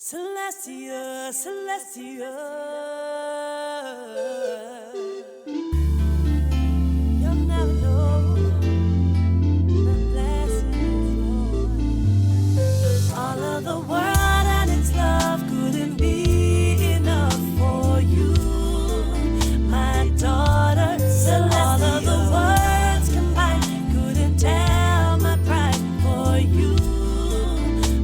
Celestia, Celestia. You'll never know the blessings, all of the world and its love couldn't be enough for you, my daughter Celestia. All of the words combined couldn't tell my pride for you,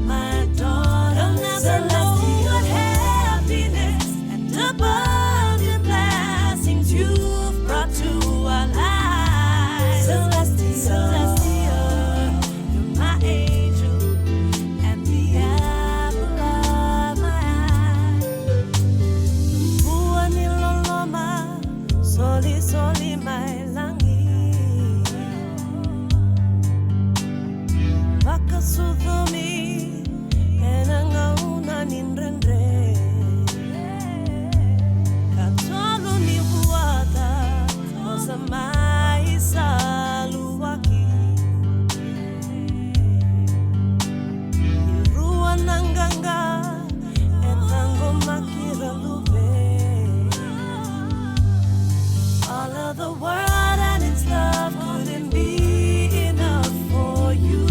my daughter Celestia. What happiness and abundant blessings you've brought to our lives, Celestia, Celestia. You're my angel and the apple of my eye. Bua niloloma, soli soli my langi. Bakasudumi enangauna ninrendre. Katolu ni buata osamai saluwaki. Irua nanganga taqomaki Raluve. All of the world and its love couldn't be enough for you,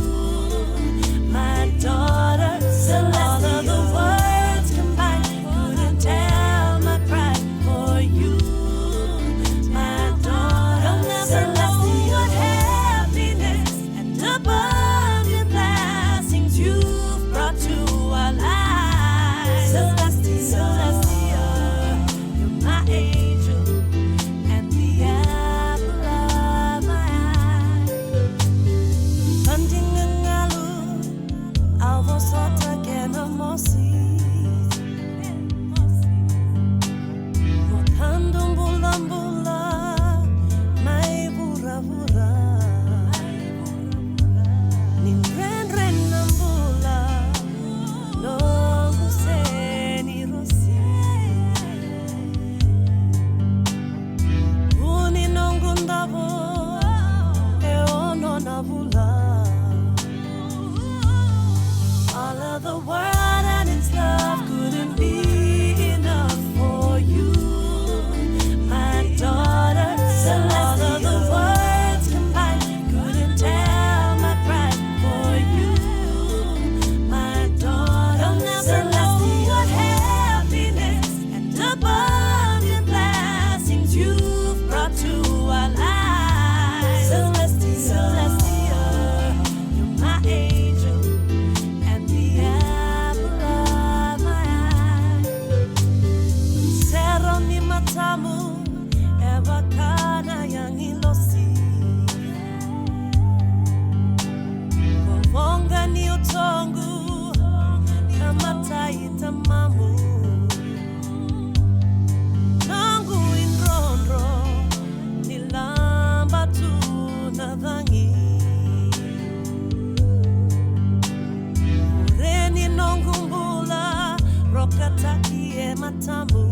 my daughter Celestia. All of the words combined couldn't tell my pride for you, my daughter Celestia. What happiness and abundant blessings you've brought to our lives, Celestia, Celestia. You're my angel and the apple of my eye. Hunting and alu, alvo sota kena mosi. Motando mbula mbula, mai bura bura. Ninren nambula, no guseni rosi. Uni nongundavo, ono navula. All of the world and its love couldn't be enough for you, my daughter Celestia. All of the words combined couldn't tell my pride for you, my daughter Celestia. What happiness and abundant blessings you've brought to our lives, Celestia, Celestia. You're my angel and the apple of my eye. Sero ni matamu, evakana yang ilosi. Kovonga ni utongu, kamatai tamamu. Nangu inrondro, nilamba tu nadhangi. Ureni nongumbula, rokataki e matamu.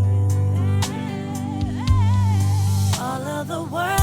All of the world